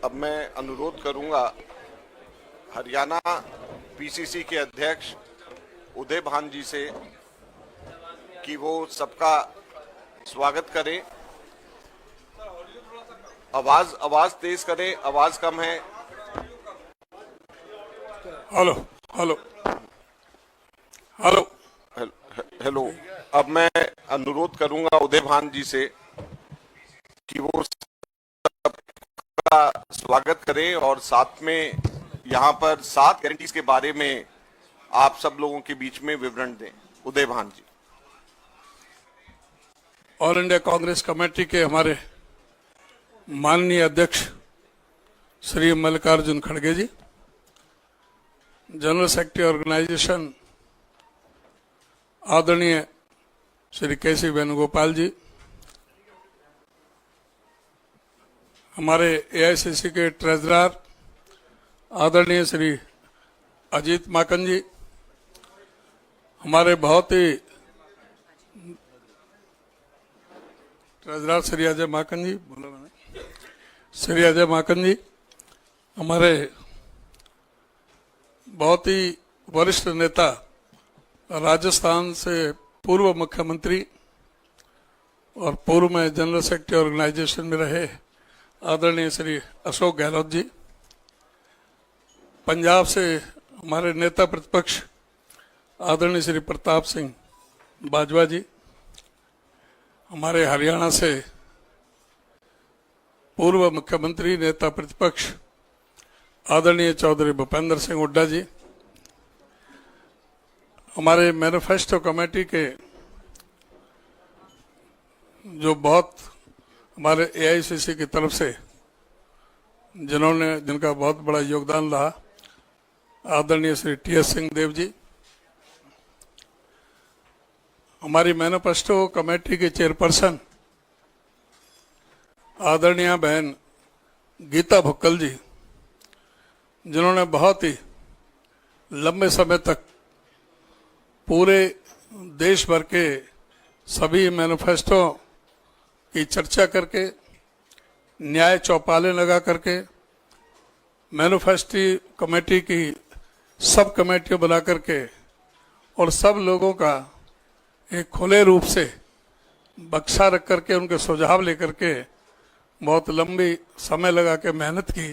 अब मैं अनुरोध करूंगा हरियाणा पीसीसी के अध्यक्ष उदय भान जी से कि वो सबका स्वागत करें। आवाज तेज करें, आवाज कम है। Hello hello hello hello. अब मैं अनुरोध करूंगा उदय भान जी से कि वो सबका स्वागत करें और साथ में यहाँ पर 7 गारंटीज के बारे में आप सब लोगों के बीच में विवरण दें। उदय भान जी। ऑल इंडिया कांग्रेस कमेटी के हमारे माननीय अध्यक्ष श्री मल्लिकार्जुन खड़गे जी, जनरल सेक्रेटरी ऑर्गेनाइजेशन आदरणीय श्री केसी वेणुगोपाल जी, हमारे एआईसीसी के ट्रेजरर आदरणीय श्री अजीत माकन जी, हमारे बहुत ही ट्रेजरर श्री अजय माकन जी, बोला मैंने, श्री अजय माकन जी, हमारे बहुत ही वरिष्ठ नेता राजस्थान से पूर्व मुख्यमंत्री और पूर्व में जनरल सेक्रेटरी ऑर्गेनाइजेशन में रहे आदरणीय श्री अशोक गहलोत जी, पंजाब से हमारे नेता प्रतिपक्ष आदरणीय श्री प्रताप सिंह बाजवा जी, हमारे हरियाणा से पूर्व मुख्यमंत्री नेता प्रतिपक्ष आदरणीय चौधरी भूपेंद्र सिंह हुड्डा जी, हमारे मैनिफेस्टो कमेटी के जो बहुत हमारे एआईसीसी की तरफ से जिनका बहुत बड़ा योगदान रहा आदरणीय श्री टीएस सिंह देव जी, हमारी मैनिफेस्टो कमेटी के चेयरपर्सन आदरणीय बहन गीता भुक्कल जी, जिन्होंने बहुत ही लंबे समय तक पूरे देश भर के सभी मैनिफेस्टो की चर्चा करके, न्याय चौपालें लगा करके, मैनिफेस्टो कमेटी की सब कमेटियां बना करके और सब लोगों का एक खुले रूप से बक्सा रख करके उनके सुझाव लेकर के बहुत लंबी समय लगा के मेहनत की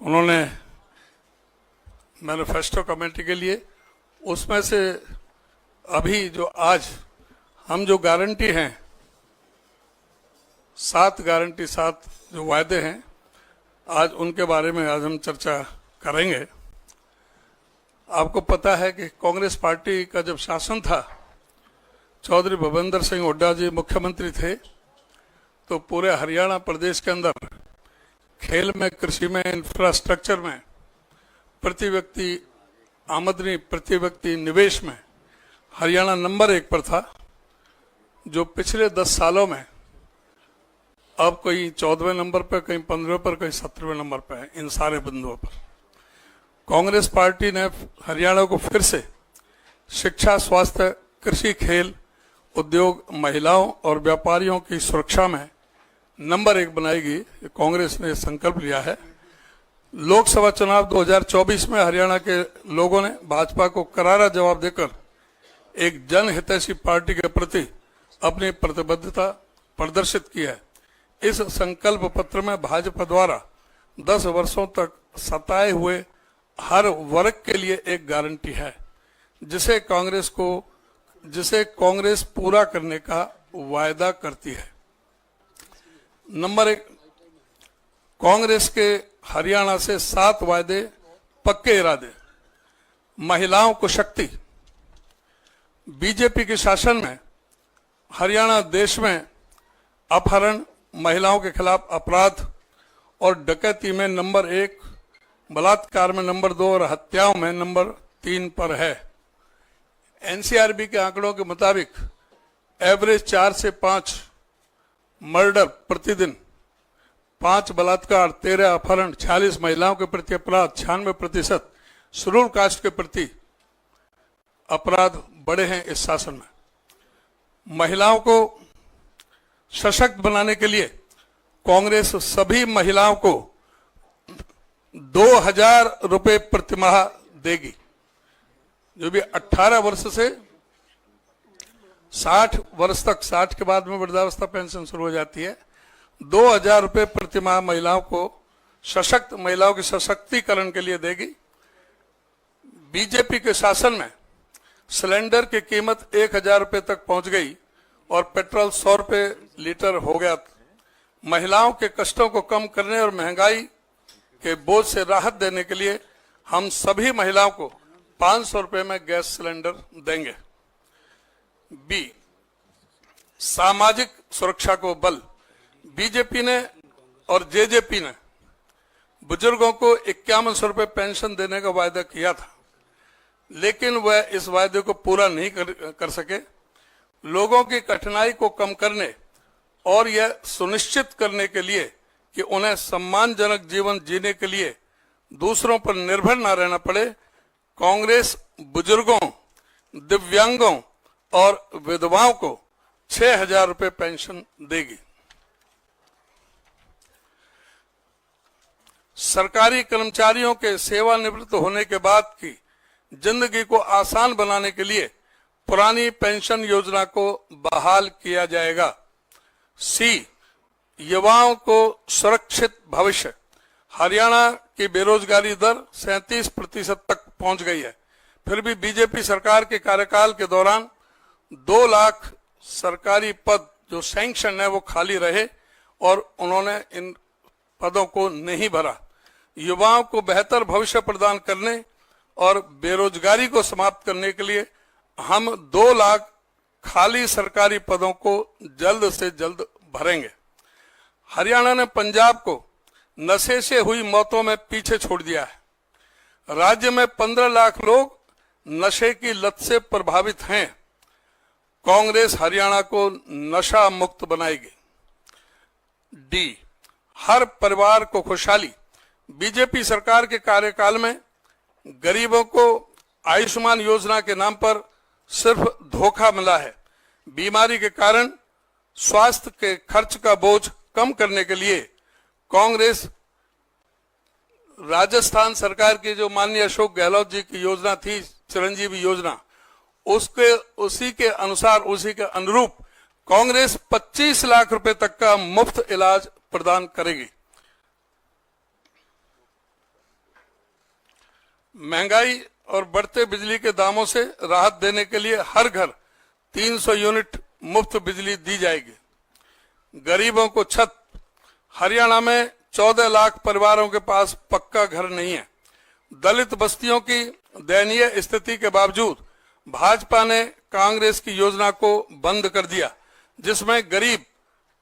उन्होंने मैनिफेस्टो कमेटी के लिए। उसमें से अभी जो आज हम जो गारंटी हैं 7 गारंटी 7 जो वायदे हैं, आज उनके बारे में आज हम चर्चा करेंगे। आपको पता है कि कांग्रेस पार्टी का जब शासन था, चौधरी भूपेंद्र सिंह हुड्डा जी मुख्यमंत्री थे, तो पूरे हरियाणा प्रदेश के अंदर खेल में, कृषि में, इंफ्रास्ट्रक्चर में, प्रति व्यक्ति आमदनी, प्रति व्यक्ति निवेश में हरियाणा नंबर 1 पर था, जो पिछले 10 सालों में अब कहीं 14वें नंबर पर, कहीं 15वें पर, कहीं 17वें नंबर पर है। इन सारे बिंदुओं पर कांग्रेस पार्टी ने हरियाणा को फिर से शिक्षा, स्वास्थ्य, कृषि, खेल, उद्योग, महिलाओं और व्यापारियों की सुरक्षा में नंबर 1 बनाएगी। कांग्रेस ने संकल्प लिया है। लोकसभा चुनाव 2024 में हरियाणा के लोगों ने भाजपा को करारा जवाब देकर एक जनहितैषी पार्टी के प्रति अपनी प्रतिबद्धता प्रदर्शित की है। इस संकल्प पत्र में भाजपा द्वारा 10 वर्षों तक सताए हुए हर वर्ग के लिए एक गारंटी है, जिसे कांग्रेस पूरा करने का वायदा करती है। नंबर 1, कांग्रेस के हरियाणा से 7 वायदे, पक्के इरादे। महिलाओं को शक्ति। बीजेपी के शासन में हरियाणा देश में अपहरण, महिलाओं के खिलाफ अपराध और डकैती में नंबर 1, बलात्कार में नंबर 2 और हत्याओं में नंबर 3 पर है। एनसीआरबी के आंकड़ों के मुताबिक एवरेज 4 से 5 मर्डर प्रतिदिन, 5 बलात्कार, 13 अपहरण, 46 महिलाओं के प्रति अपराध, 96% शेड्यूल कास्ट के प्रति अपराध बढ़े हैं इस शासन में। महिलाओं को सशक्त बनाने के लिए कांग्रेस सभी महिलाओं को 2,000 रुपए प्रतिमाह देगी। जो भी 18 वर्ष से 60 वर्ष तक, 60 के बाद में वृद्धावस्था पेंशन शुरू हो जाती है, 2,000 रुपए प्रतिमाह महिलाओं को, सशक्त महिलाओं के सशक्तिकरण के लिए देगी। बीजेपी के शासन में सिलेंडर की कीमत 1,000 रुपए तक पहुंच गई और पेट्रोल 100 रुपए लीटर हो गया। महिलाओं के कष्टों को कम करने और महंगाई के बोझ से राहत देने के लिए हम सभी महिलाओं को 500 रुपए में गैस सिलेंडर देंगे। बी, सामाजिक सुरक्षा को बल। बीजेपी ने और जेजेपी ने बुजुर्गों को 5100 रुपए पेंशन देने का वायदा किया था, लेकिन वह इस वायदे को पूरा नहीं कर सके। लोगों की कठिनाई को कम करने और यह सुनिश्चित करने के लिए कि उन्हें सम्मानजनक जीवन जीने के लिए दूसरों पर निर्भर न रहना पड़े, कांग्रेस बुजुर्गों, दिव्यांगों और विधवाओं को 6,000 रुपए पेंशन देगी। सरकारी कर्मचारियों के सेवानिवृत्त होने के बाद की जिंदगी को आसान बनाने के लिए पुरानी पेंशन योजना को बहाल किया जाएगा। सी, युवाओं को सुरक्षित भविष्य। हरियाणा की बेरोजगारी दर 37% तक पहुंच गई है, फिर भी बीजेपी सरकार के कार्यकाल के दौरान 2 लाख सरकारी पद जो सैंक्शन है वो खाली रहे और उन्होंने इन पदों को नहीं भरा। युवाओं को बेहतर भविष्य प्रदान करने और बेरोजगारी को समाप्त करने के लिए हम 2 लाख खाली सरकारी पदों को जल्द से जल्द भरेंगे। हरियाणा ने पंजाब को नशे से हुई मौतों में पीछे छोड़ दिया है। राज्य में 15 लाख लोग नशे की लत से प्रभावित हैं। कांग्रेस हरियाणा को नशा मुक्त बनाएगी। डी, हर परिवार को खुशहाली। बीजेपी सरकार के कार्यकाल में गरीबों को आयुष्मान योजना के नाम पर सिर्फ धोखा मिला है। बीमारी के कारण स्वास्थ्य के खर्च का बोझ कम करने के लिए कांग्रेस राजस्थान सरकार की जो माननीय अशोक गहलोत जी की योजना थी, चिरंजीवी योजना, उसी के अनुसार, उसी के अनुरूप कांग्रेस 25 लाख रुपए तक का मुफ्त इलाज प्रदान करेगी। महंगाई और बढ़ते बिजली के दामों से राहत देने के लिए हर घर 300 यूनिट मुफ्त बिजली दी जाएगी। गरीबों को छत। हरियाणा में 14 लाख परिवारों के पास पक्का घर नहीं है। दलित बस्तियों की दयनीय स्थिति के बावजूद भाजपा ने कांग्रेस की योजना को बंद कर दिया, जिसमें गरीब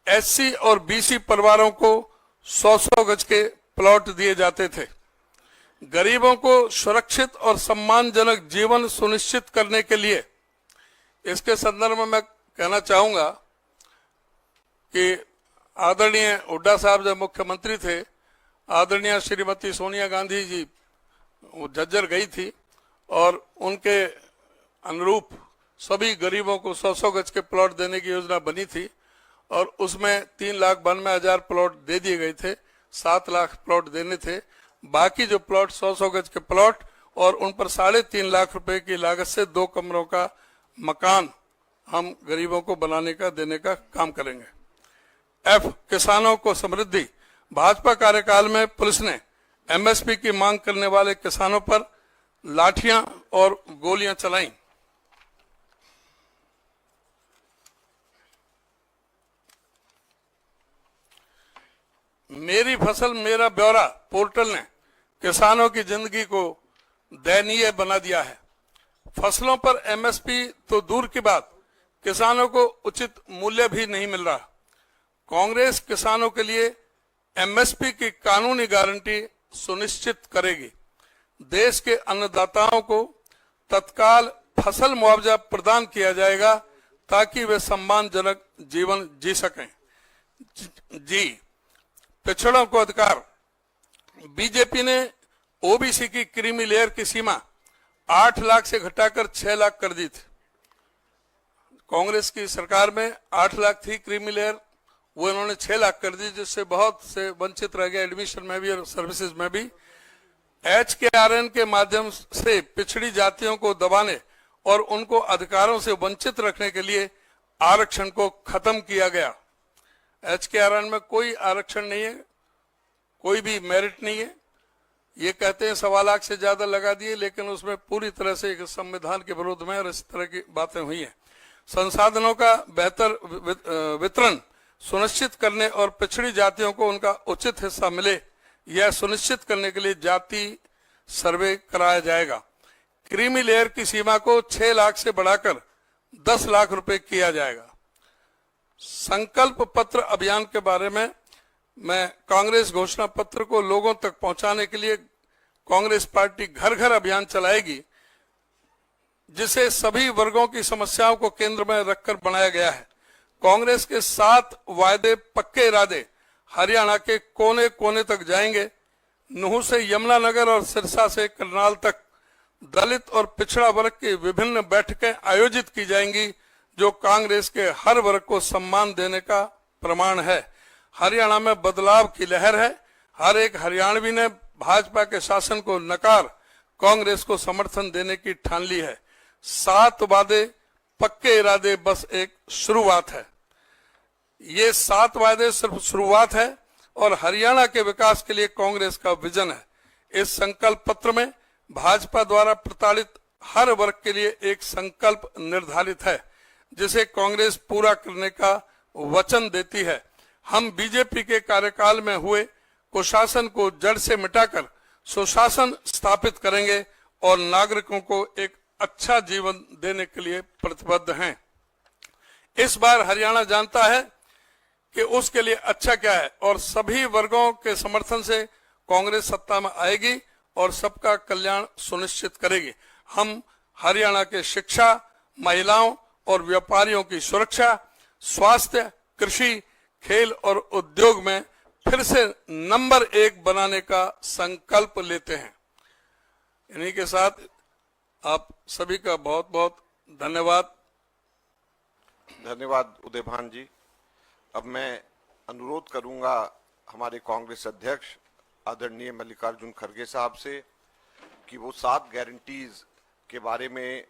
एससी और बीसी परिवारों को 100-100 गज के प्लॉट दिए जाते थे। गरीबों को सुरक्षित और सम्मानजनक जीवन सुनिश्चित करने के लिए इसके संदर्भ में मैं कहना चाहूंगा कि आदरणीय हुड्डा साहब जब मुख्यमंत्री थे, आदरणीय श्रीमती सोनिया गांधी जी झज्जर गई थी और उनके अनुरूप सभी गरीबों को 100-100 गज के प्लॉट देने की योजना बनी थी और उसमें 3,92,000 प्लॉट दे दिए गए थे। 7 लाख प्लॉट देने थे। बाकी जो प्लॉट 100-100 गज के प्लॉट और उन पर 3.5 लाख रुपए की लागत से 2 कमरों का मकान हम गरीबों को बनाने का, देने का काम करेंगे। एफ, किसानों को समृद्धि। भाजपा कार्यकाल में पुलिस ने एमएसपी की मांग करने वाले किसानों पर लाठियां और गोलियां चलाई। मेरी फसल मेरा ब्यौरा पोर्टल ने किसानों की जिंदगी को दयनीय बना दिया है। फसलों पर एमएसपी तो दूर की बात, किसानों को उचित मूल्य भी नहीं मिल रहा। कांग्रेस किसानों के लिए एमएसपी की कानूनी गारंटी सुनिश्चित करेगी। देश के अन्नदाताओं को तत्काल फसल मुआवजा प्रदान किया जाएगा ताकि वे सम्मानजनक जीवन जी सकें। जी, पिछड़ों को अधिकार। बीजेपी ने ओबीसी की क्रीमी लेयर की सीमा 8 लाख से घटाकर 6 लाख कर दी थी। कांग्रेस की सरकार में 8 लाख थी क्रीमी लेयर, वो इन्होंने 6 लाख कर दी, जिससे बहुत से वंचित रह गए एडमिशन में भी और सर्विसेज में भी। HKRN के माध्यम से पिछड़ी जातियों को दबाने और उनको अधिकारों से वंचित रखने के लिए आरक्षण को खत्म किया गया। HKRN में कोई आरक्षण नहीं है, कोई भी मेरिट नहीं है। ये कहते हैं 1.25 लाख से ज्यादा लगा दिए, लेकिन उसमें पूरी तरह से एक संविधान के विरोध में और इस तरह की बातें हुई हैं। संसाधनों का बेहतर वितरण सुनिश्चित करने और पिछड़ी जातियों को उनका उचित हिस्सा मिले, यह सुनिश्चित करने के लिए जाति सर्वे कराया जाएगा। क्रीमी लेयर की सीमा को 6 लाख से बढ़ाकर 10 लाख रुपए किया जाएगा। संकल्प पत्र अभियान के बारे में मैं कांग्रेस घोषणा पत्र को लोगों तक पहुंचाने के लिए कांग्रेस पार्टी घर घर अभियान चलाएगी, जिसे सभी वर्गों की समस्याओं को केंद्र में रखकर बनाया गया है। कांग्रेस के 7 वायदे पक्के इरादे हरियाणा के कोने कोने तक जाएंगे। नूह से यमुनानगर और सिरसा से करनाल तक दलित और पिछड़ा वर्ग की विभिन्न बैठकें आयोजित की जाएंगी, जो कांग्रेस के हर वर्ग को सम्मान देने का प्रमाण है। हरियाणा में बदलाव की लहर है। हर एक हरियाणवी ने भाजपा के शासन को नकार कांग्रेस को समर्थन देने की ठान ली है। 7 वादे पक्के इरादे बस एक शुरुआत है। ये 7 वादे सिर्फ शुरुआत है और हरियाणा के विकास के लिए कांग्रेस का विजन है। इस संकल्प पत्र में भाजपा द्वारा प्रताड़ित हर वर्ग के लिए एक संकल्प निर्धारित है, जिसे कांग्रेस पूरा करने का वचन देती है। हम बीजेपी के कार्यकाल में हुए कुशासन को जड़ से मिटाकर सुशासन स्थापित करेंगे और नागरिकों को एक अच्छा जीवन देने के लिए प्रतिबद्ध हैं। इस बार हरियाणा जानता है कि उसके लिए अच्छा क्या है और सभी वर्गों के समर्थन से कांग्रेस सत्ता में आएगी और सबका कल्याण सुनिश्चित करेगी। हम हरियाणा के शिक्षा, महिलाओं और व्यापारियों की सुरक्षा, स्वास्थ्य, कृषि, खेल और उद्योग में फिर से नंबर 1 बनाने का संकल्प लेते हैं। इन्हीं के साथ आप सभी का बहुत बहुत धन्यवाद। धन्यवाद उदयभान जी। अब मैं अनुरोध करूंगा हमारे कांग्रेस अध्यक्ष आदरणीय मल्लिकार्जुन खड़गे साहब से कि वो 7 गारंटीज के बारे में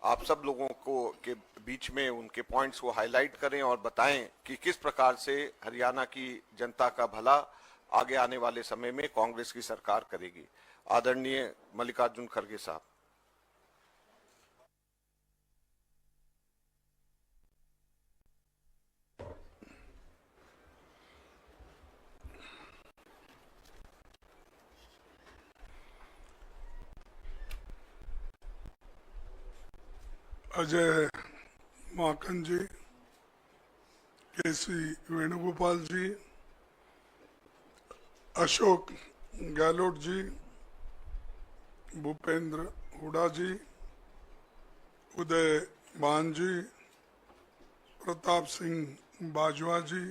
आप सब लोगों को के बीच में उनके पॉइंट्स को हाईलाइट करें और बताएं कि किस प्रकार से हरियाणा की जनता का भला आगे आने वाले समय में कांग्रेस की सरकार करेगी। आदरणीय मल्लिकार्जुन खड़गे साहब। अजय माकन जी, केसी वेणुगोपाल जी, अशोक गहलोत जी, भूपेंद्र हुडा जी, उदय भान जी, प्रताप सिंह बाजवा जी,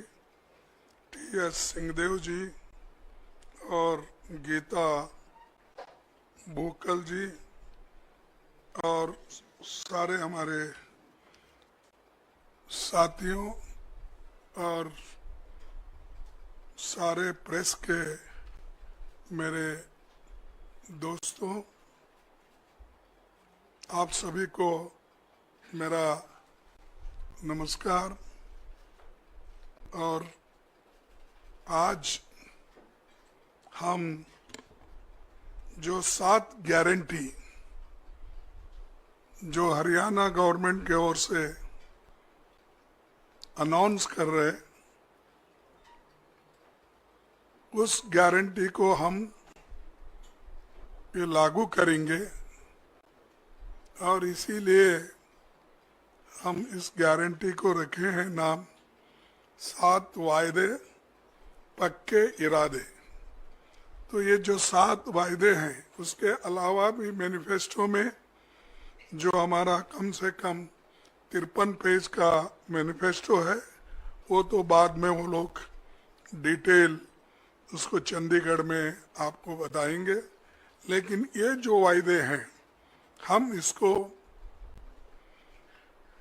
TS सिंहदेव जी और गीता भूकल जी और सारे हमारे साथियों और सारे प्रेस के मेरे दोस्तों, आप सभी को मेरा नमस्कार। और आज हम जो 7 गारंटी जो हरियाणा गवर्नमेंट की ओर से अनाउंस कर रहे, उस गारंटी को हम ये लागू करेंगे और इसीलिए हम इस गारंटी को रखे हैं नाम 7 वायदे पक्के इरादे। तो ये जो 7 वायदे हैं, उसके अलावा भी मैनिफेस्टो में जो हमारा कम से कम 53 पेज का मैनिफेस्टो है, वो तो बाद में वो लोग डिटेल उसको चंडीगढ़ में आपको बताएंगे। लेकिन ये जो वायदे हैं, हम इसको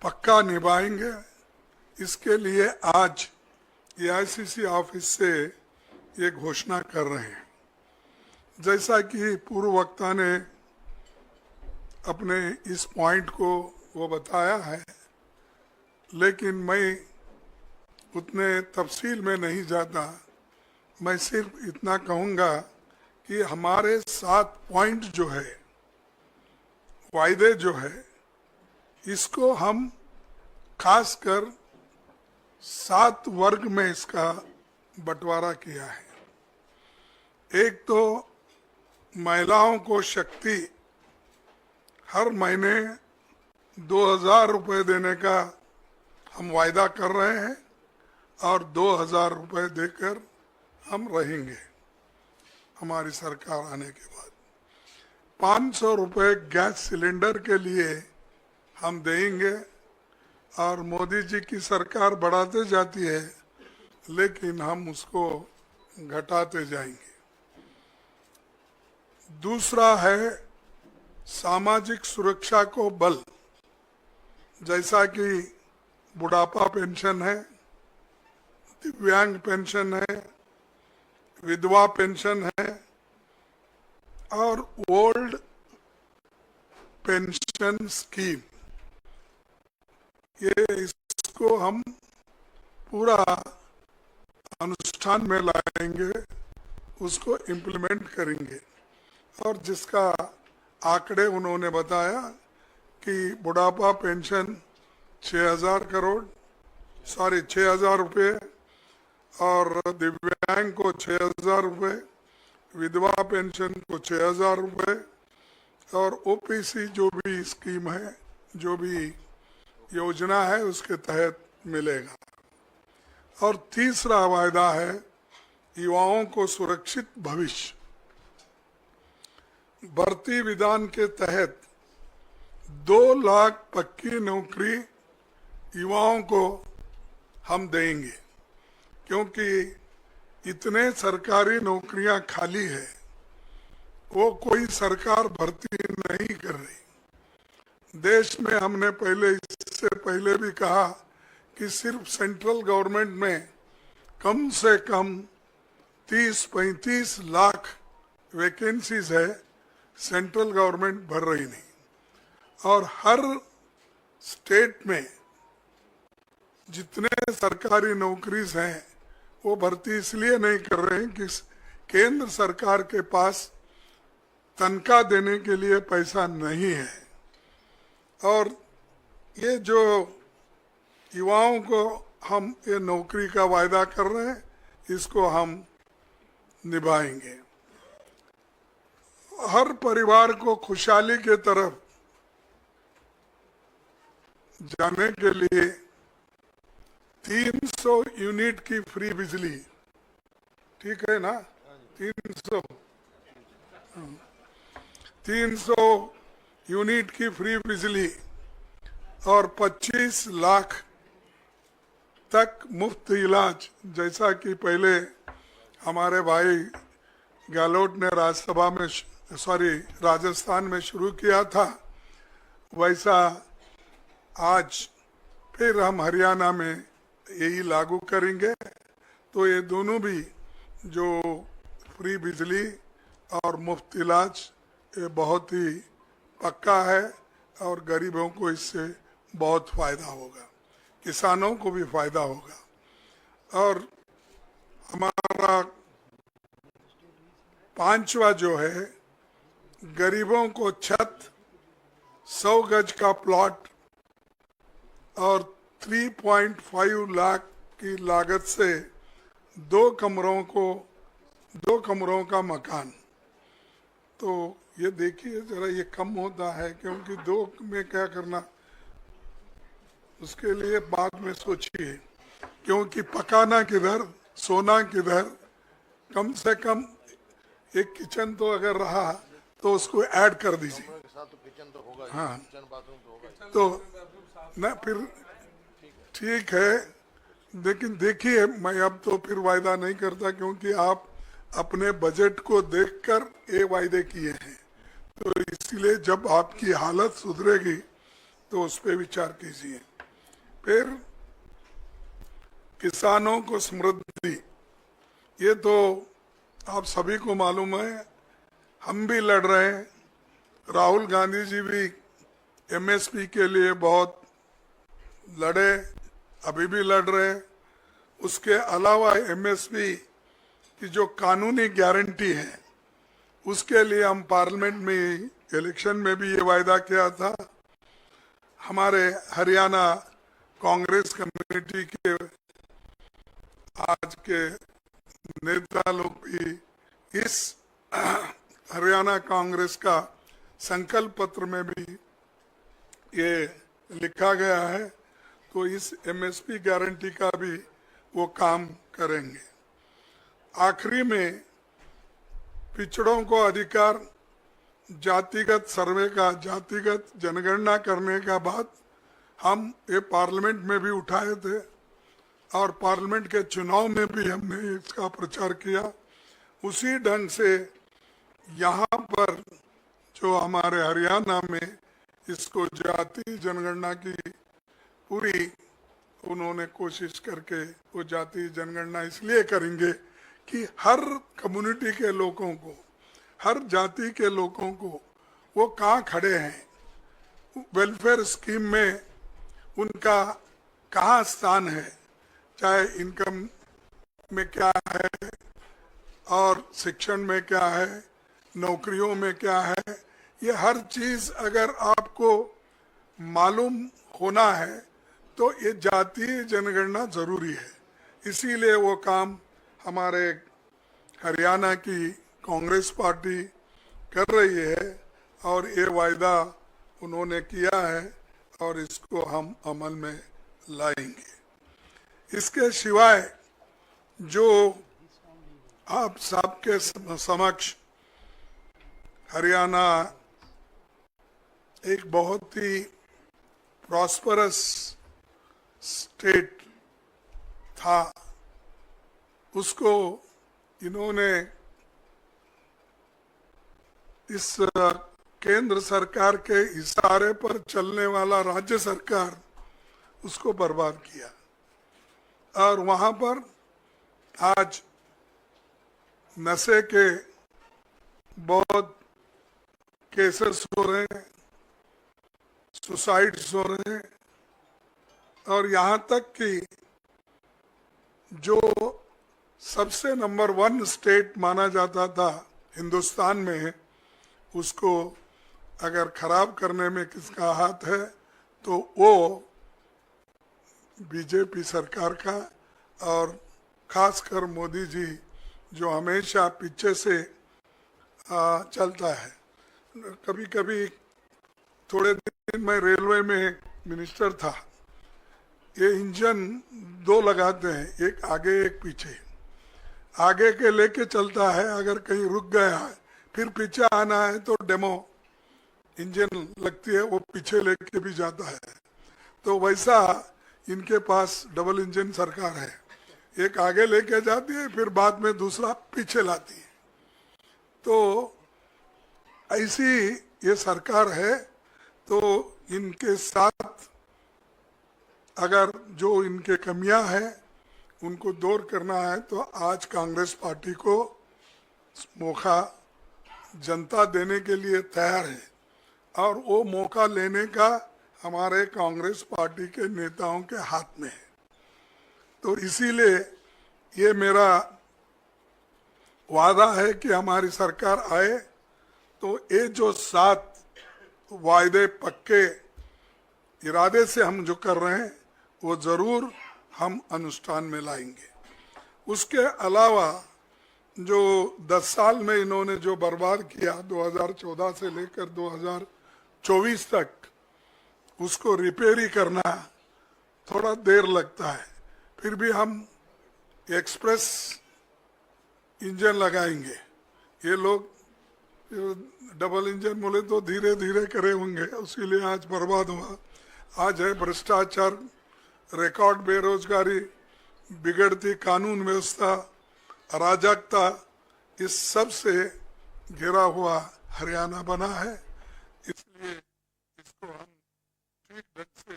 पक्का निभाएंगे। इसके लिए आज AICC ऑफिस से ये घोषणा कर रहे हैं। जैसा कि पूर्व वक्ता ने अपने इस पॉइंट को वो बताया है, लेकिन मैं उतने तफसील में नहीं जाता। मैं सिर्फ इतना कहूँगा कि हमारे 7 पॉइंट जो है, वायदे जो है, इसको हम खासकर 7 वर्ग में इसका बंटवारा किया है। एक तो महिलाओं को शक्ति हर महीने 2000 रुपये देने का हम वायदा कर रहे हैं और 2000 रुपये देकर हम रहेंगे हमारी सरकार आने के बाद। 500 रुपये गैस सिलेंडर के लिए हम देंगे और मोदी जी की सरकार बढ़ाते जाती है लेकिन हम उसको घटाते जाएंगे। दूसरा है सामाजिक सुरक्षा को बल, जैसा कि बुढ़ापा पेंशन है, दिव्यांग पेंशन है, विधवा पेंशन है और ओल्ड पेंशन स्कीम। ये इसको हम पूरा अनुष्ठान में लाएंगे, उसको इम्प्लीमेंट करेंगे। और जिसका आंकड़े उन्होंने बताया कि बुढ़ापा पेंशन 6000 रुपये और दिव्यांग को 6000 रुपये, विधवा पेंशन को 6000 रुपये और ओपीसी जो भी स्कीम है, जो भी योजना है उसके तहत मिलेगा। और तीसरा वायदा है युवाओं को सुरक्षित भविष्य। भर्ती विधान के तहत 2 लाख पक्की नौकरी युवाओं को हम देंगे, क्योंकि इतने सरकारी नौकरियां खाली है, वो कोई सरकार भर्ती नहीं कर रही। देश में हमने इससे पहले भी कहा कि सिर्फ सेंट्रल गवर्नमेंट में कम से कम 30-35 लाख वैकेंसीज है, सेंट्रल गवर्नमेंट भर रही नहीं। और हर स्टेट में जितने सरकारी नौकरीज हैं वो भर्ती इसलिए नहीं कर रहे हैं कि केंद्र सरकार के पास तनख्वाह देने के लिए पैसा नहीं है। और ये जो युवाओं को हम ये नौकरी का वायदा कर रहे हैं, इसको हम निभाएंगे। हर परिवार को खुशहाली के तरफ जाने के लिए 300 यूनिट की फ्री बिजली, ठीक है ना? 300 यूनिट की फ्री बिजली और 25 लाख तक मुफ्त इलाज, जैसा कि पहले हमारे भाई गहलोत ने राज्यसभा में राजस्थान में शुरू किया था, वैसा आज फिर हम हरियाणा में यही लागू करेंगे। तो ये दोनों भी जो फ्री बिजली और मुफ्त इलाज, ये बहुत ही पक्का है और गरीबों को इससे बहुत फायदा होगा, किसानों को भी फायदा होगा। और हमारा 5वां जो है, गरीबों को छत, 100 गज का प्लॉट और 3.5 लाख की लागत से 2 कमरों का मकान। तो ये देखिए जरा, ये कम होता है क्योंकि 2 में क्या करना, उसके लिए बाद में सोचिए, क्योंकि पकाना किधर, सोना किधर। कम से कम एक किचन तो अगर रहा तो उसको ऐड कर दीजिए। हाँ, तो ना फिर ठीक है, लेकिन देखिए मैं अब तो फिर वायदा नहीं करता, क्योंकि आप अपने बजट को देखकर ये वायदे किए हैं। तो इसलिए जब आपकी हालत सुधरेगी तो उस पर विचार कीजिए। फिर किसानों को समृद्धि, ये तो आप सभी को मालूम है हम भी लड़ रहे हैं, राहुल गांधी जी भी एमएसपी के लिए बहुत लड़े, अभी भी लड़ रहे हैं। उसके अलावा एमएसपी की जो कानूनी गारंटी है उसके लिए हम पार्लियामेंट में इलेक्शन में भी ये वायदा किया था। हमारे हरियाणा कांग्रेस कमेटी के आज के नेता लोग भी इस हरियाणा कांग्रेस का संकल्प पत्र में भी ये लिखा गया है, तो इस एमएसपी गारंटी का भी वो काम करेंगे। आखिरी में पिछड़ों को अधिकार, जातिगत सर्वे का, जातिगत जनगणना करने का बात हम ये पार्लियामेंट में भी उठाए थे और पार्लियामेंट के चुनाव में भी हमने इसका प्रचार किया। उसी ढंग से यहाँ पर जो हमारे हरियाणा में इसको जाति जनगणना की पूरी उन्होंने कोशिश करके वो जाति जनगणना इसलिए करेंगे कि हर कम्युनिटी के लोगों को, हर जाति के लोगों को वो कहाँ खड़े हैं, वेलफेयर स्कीम में उनका कहाँ स्थान है, चाहे इनकम में क्या है और शिक्षण में क्या है, नौकरियों में क्या है, ये हर चीज अगर आपको मालूम होना है तो ये जातीय जनगणना जरूरी है। इसीलिए वो काम हमारे हरियाणा की कांग्रेस पार्टी कर रही है और ये वायदा उन्होंने किया है और इसको हम अमल में लाएंगे। इसके सिवाय जो आप सबके समक्ष हरियाणा एक बहुत ही प्रॉस्परस स्टेट था, उसको इन्होंने इस केंद्र सरकार के इशारे पर चलने वाला राज्य सरकार उसको बर्बाद किया और वहां पर आज नशे के बहुत केसेस हो रहे हैं, सुसाइड्स हो रहे हैं और यहाँ तक कि जो सबसे नंबर 1 स्टेट माना जाता था हिंदुस्तान में, उसको अगर खराब करने में किसका हाथ है तो वो बीजेपी सरकार का और खासकर मोदी जी जो हमेशा पीछे से चलता है। कभी कभी थोड़े दिन मैं रेलवे में मिनिस्टर था, ये इंजन 2 लगाते हैं, एक आगे एक पीछे, आगे के लेके चलता है, अगर कहीं रुक गया है फिर पीछे आना है तो डेमो इंजन लगती है, वो पीछे लेके भी जाता है। तो वैसा इनके पास डबल इंजन सरकार है, एक आगे लेके जाती है फिर बाद में दूसरा पीछे लाती है। तो ऐसी ये सरकार है, तो इनके साथ अगर जो इनके कमियां हैं उनको दूर करना है तो आज कांग्रेस पार्टी को मौका जनता देने के लिए तैयार है और वो मौका लेने का हमारे कांग्रेस पार्टी के नेताओं के हाथ में है। तो इसीलिए ये मेरा वादा है कि हमारी सरकार आए तो ये जो 7 वायदे पक्के इरादे से हम जो कर रहे हैं वो जरूर हम अनुष्ठान में लाएंगे। उसके अलावा जो 10 साल में इन्होंने जो बर्बाद किया 2014 से लेकर 2024 तक, उसको रिपेयर ही करना थोड़ा देर लगता है, फिर भी हम एक्सप्रेस इंजन लगाएंगे। ये लोग डबल इंजन बोले तो धीरे धीरे करे होंगे, उसीलिए आज बर्बाद हुआ। आज है भ्रष्टाचार, रिकॉर्ड बेरोजगारी, बिगड़ती कानून व्यवस्था, अराजकता, इस सब से घिरा हुआ हरियाणा बना है। इसलिए इसको हम ठीक ढंग से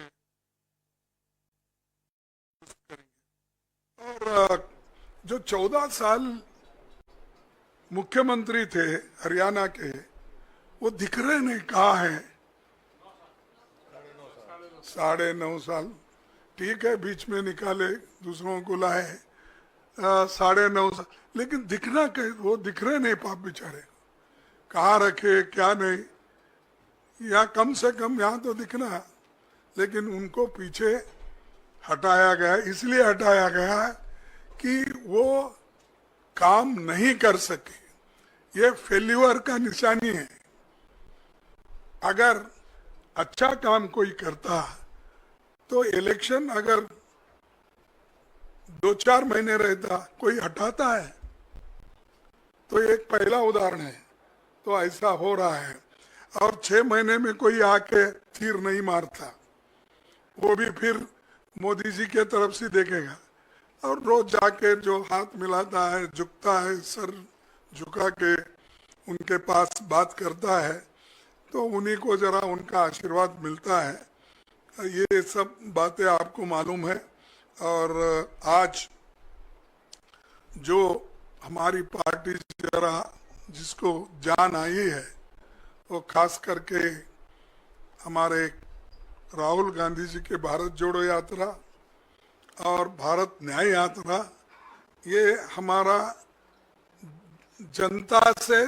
करेंगे। और जो 14 साल मुख्यमंत्री थे हरियाणा के, वो दिख रहे नहीं, कहाँ है? 9.5 साल। ठीक है, बीच में निकाले, दूसरों को लाए, 9.5 साल, लेकिन दिखना कहीं, वो दिख रहे नहीं पाप बेचारे, कहाँ रखे क्या नहीं। यहाँ कम से कम यहाँ तो दिखना, लेकिन उनको पीछे हटाया गया। इसलिए हटाया गया कि वो काम नहीं कर सके। ये फेल्यूर का निशानी है। अगर अच्छा काम कोई करता तो इलेक्शन अगर 2-4 महीने रहता, कोई हटाता है? तो एक पहला उदाहरण है। तो ऐसा हो रहा है, और 6 महीने में कोई आके तीर नहीं मारता, वो भी फिर मोदी जी के तरफ से देखेगा। और रोज जाके जो हाथ मिलाता है, झुकता है, सर झुका के उनके पास बात करता है, तो उन्हीं को जरा उनका आशीर्वाद मिलता है। ये सब बातें आपको मालूम है। और आज जो हमारी पार्टी जरा जिसको जान आई है, वो खास करके हमारे राहुल गांधी जी के भारत जोड़ो यात्रा और भारत न्याय यात्रा, ये हमारा जनता से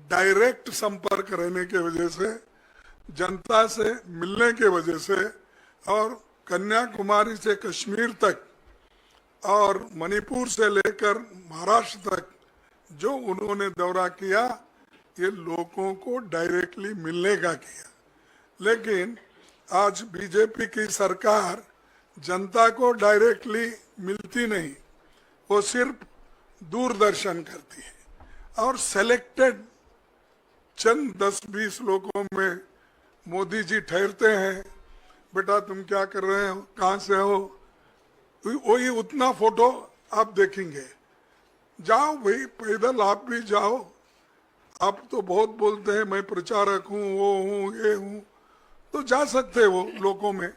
डायरेक्ट संपर्क रहने के वजह से, जनता से मिलने के वजह से, और कन्याकुमारी से कश्मीर तक और मणिपुर से लेकर महाराष्ट्र तक जो उन्होंने दौरा किया, ये लोगों को डायरेक्टली मिलने का किया। लेकिन आज बीजेपी की सरकार जनता को डायरेक्टली मिलती नहीं, वो सिर्फ दूरदर्शन करती है, और सेलेक्टेड चंद 10-20 लोगों में मोदी जी ठहरते हैं, बेटा तुम क्या कर रहे हो, कहाँ से हो, वही उतना फोटो आप देखेंगे। जाओ भाई, पैदल आप भी जाओ। आप तो बहुत बोलते हैं मैं प्रचारक हूँ, वो हूँ, ये हूँ, तो जा सकते वो लोगों में,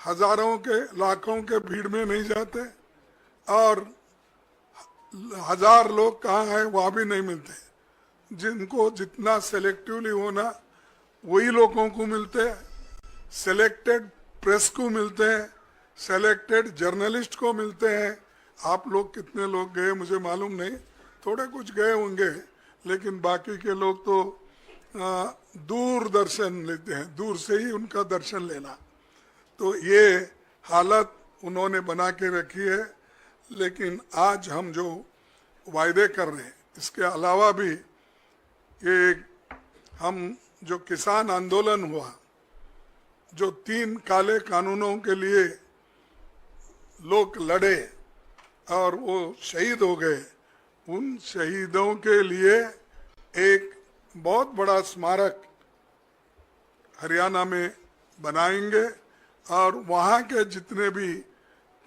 हजारों के लाखों के भीड़ में नहीं जाते, और 1000 लोग कहाँ हैं वहाँ भी नहीं मिलते। जिनको जितना सेलेक्टिवली होना, वही लोगों को मिलते हैं, सेलेक्टेड प्रेस को मिलते हैं, सेलेक्टेड जर्नलिस्ट को मिलते हैं। आप लोग कितने लोग गए मुझे मालूम नहीं, थोड़े कुछ गए होंगे, लेकिन बाकी के लोग तो दूर दर्शन लेते हैं, दूर से ही उनका दर्शन लेना। तो ये हालत उन्होंने बना के रखी है। लेकिन आज हम जो वायदे कर रहे हैं, इसके अलावा भी ये हम जो किसान आंदोलन हुआ, जो 3 काले कानूनों के लिए लोग लड़े और वो शहीद हो गए, उन शहीदों के लिए एक बहुत बड़ा स्मारक हरियाणा में बनाएंगे, और वहाँ के जितने भी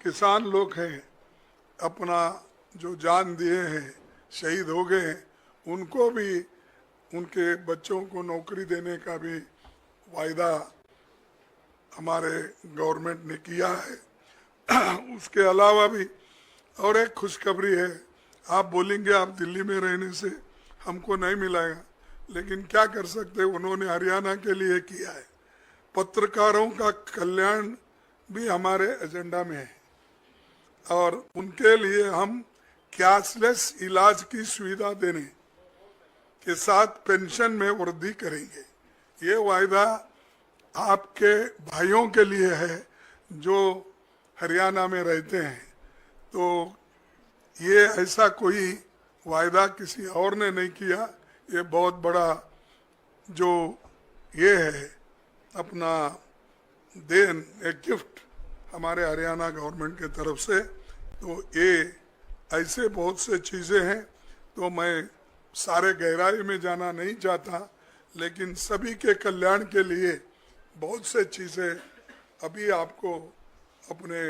किसान लोग हैं, अपना जो जान दिए हैं, शहीद हो गए हैं, उनको भी, उनके बच्चों को नौकरी देने का भी वायदा हमारे गवर्नमेंट ने किया है। उसके अलावा भी और एक खुशखबरी है। आप बोलेंगे आप दिल्ली में रहने से हमको नहीं मिलेगा, लेकिन क्या कर सकते, उन्होंने हरियाणा के लिए किया है। पत्रकारों का कल्याण भी हमारे एजेंडा में है, और उनके लिए हम कैशलेस इलाज की सुविधा देने के साथ पेंशन में वृद्धि करेंगे। ये वायदा आपके भाइयों के लिए है जो हरियाणा में रहते हैं। तो ये ऐसा कोई वायदा किसी और ने नहीं किया। ये बहुत बड़ा जो ये है अपना देन, एक गिफ्ट हमारे हरियाणा गवर्नमेंट के तरफ से। तो ये ऐसे बहुत से चीज़ें हैं, तो मैं सारे गहराई में जाना नहीं चाहता, लेकिन सभी के कल्याण के लिए बहुत से चीज़ें अभी आपको अपने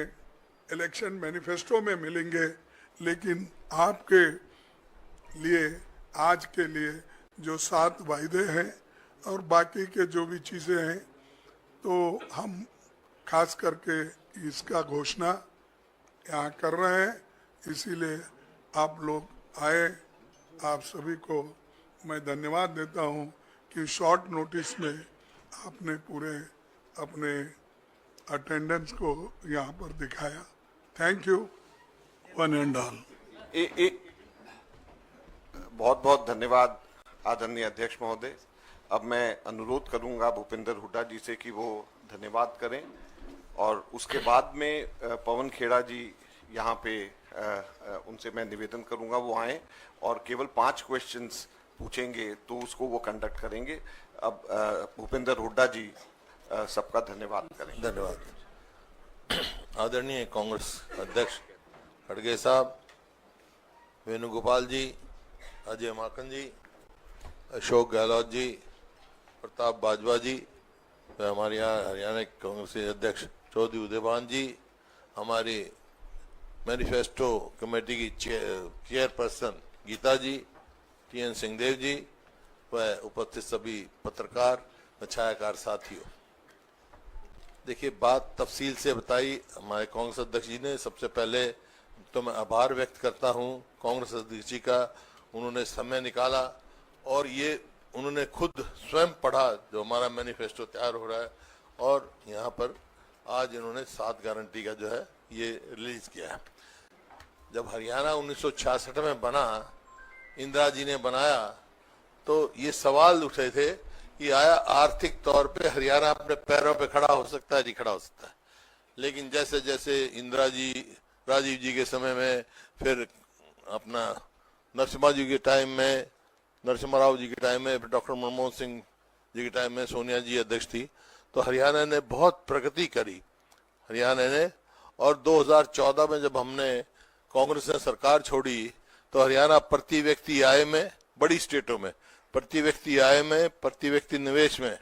इलेक्शन मैनिफेस्टो में मिलेंगे। लेकिन आपके लिए आज के लिए जो 7 वायदे हैं और बाकी के जो भी चीज़ें हैं, तो हम खास करके इसका घोषणा यहाँ कर रहे हैं। इसीलिए आप लोग आए आप सभी को मैं धन्यवाद देता हूं कि शॉर्ट नोटिस में आपने पूरे अपने अटेंडेंस को यहाँ पर दिखाया। Thank you one and all. बहुत बहुत धन्यवाद आदरणीय अध्यक्ष महोदय। अब मैं अनुरोध करूंगा भूपेंद्र हुड्डा जी से कि वो धन्यवाद करें और उसके बाद में पवन खेड़ा जी यहाँ पे उनसे मैं निवेदन करूंगा वो आए और केवल 5 क्वेश्चंस पूछेंगे तो उसको वो कंडक्ट करेंगे। अब भूपेंद्र हुड्डा जी सबका धन्यवाद करें। धन्यवाद। आदरणीय कांग्रेस अध्यक्ष खड़गे साहब, वेणुगोपाल जी, अजय माकन जी, अशोक गहलोत जी, प्रताप बाजवा जी, हमारे यहाँ हरियाणा कांग्रेस के अध्यक्ष चौधरी उदयभान जी, हमारी मैनिफेस्टो कमेटी की चेयरपर्सन गीता जी, TN सिंहदेव जी व उपस्थित सभी पत्रकार व छायाकार साथियों, देखिए बात तफसील से बताई हमारे कांग्रेस अध्यक्ष जी ने। सबसे पहले तो मैं आभार व्यक्त करता हूं कांग्रेस अध्यक्ष जी का, उन्होंने समय निकाला और ये उन्होंने खुद स्वयं पढ़ा जो हमारा मैनिफेस्टो तैयार हो रहा है और यहाँ पर आज इन्होंने 7 गारंटी का जो है ये रिलीज किया है। जब हरियाणा 1966 में बना, इंदिरा जी ने बनाया, तो ये सवाल उठे थे कि आया आर्थिक तौर पे हरियाणा अपने पैरों पे खड़ा हो सकता है? नहीं खड़ा हो सकता है। लेकिन जैसे जैसे इंदिरा जी, राजीव जी के समय में, फिर अपना नरसिम्हा जी के टाइम में, नरसिम्हा राव जी के टाइम में, फिर डॉक्टर मनमोहन सिंह जी के टाइम में सोनिया जी अध्यक्ष थी, तो हरियाणा ने बहुत प्रगति करी हरियाणा ने। और 2014 में जब हमने कांग्रेस ने सरकार छोड़ी तो हरियाणा प्रति व्यक्ति आय में, बड़ी स्टेटों में प्रति व्यक्ति आय में, प्रति व्यक्ति निवेश में,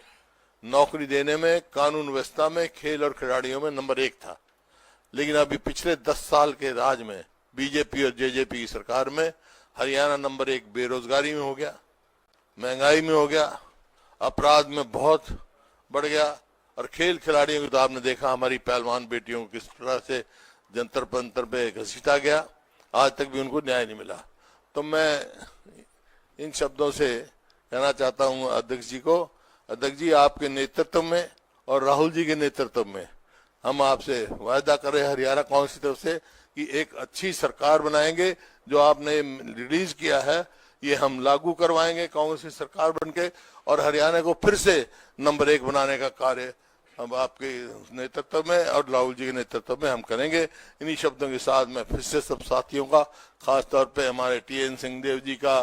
नौकरी देने में, कानून व्यवस्था में, खेल और खिलाड़ियों में नंबर 1 था। लेकिन अभी पिछले 10 साल के राज में बीजेपी और जेजेपी की सरकार में हरियाणा नंबर 1 बेरोजगारी में हो गया, महंगाई में हो गया, अपराध में बहुत बढ़ गया और खेल खिलाड़ियों को तो आपने देखा हमारी पहलवान बेटियों को किस तरह से जंतर पंतर पे घसीटा गया, आज तक भी उनको न्याय नहीं मिला। तो मैं इन शब्दों से कहना चाहता हूं अध्यक्ष जी को, अध्यक्ष जी आपके नेतृत्व में और राहुल जी के नेतृत्व में हम आपसे वायदा कर रहे हैं हरियाणा कांग्रेस की तरफ से कि एक अच्छी सरकार बनाएंगे। जो आपने रिलीज किया है ये हम लागू करवाएंगे कांग्रेस की सरकार बनके और हरियाणा को फिर से नंबर 1 बनाने का कार्य हम आपके नेतृत्व में और राहुल जी के नेतृत्व में हम करेंगे। इन्हीं शब्दों के साथ मैं फिर से सब साथियों का, खास तौर पे हमारे TN सिंहदेव जी का,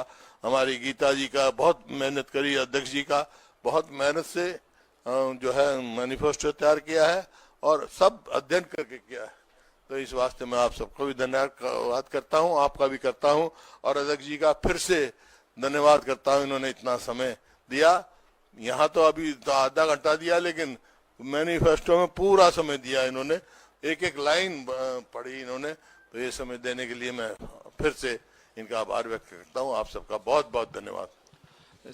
हमारी गीता जी का, बहुत मेहनत करी, अध्यक्ष जी का बहुत मेहनत से जो है मैनिफेस्टो तैयार किया है और सब अध्ययन करके किया है। तो इस वास्ते मैं आप सबको भी धन्यवाद करता हूं, आपका भी करता हूं और अध्यक्ष जी का फिर से धन्यवाद करता हूं, इन्होंने इतना समय दिया। यहाँ तो अभी तो आधा घंटा दिया लेकिन मैनिफेस्टो में पूरा समय दिया इन्होंने, एक एक लाइन पढ़ी इन्होंने। तो ये समय देने के लिए मैं फिर से इनका आभार व्यक्त करता हूँ। आप सबका बहुत बहुत धन्यवाद।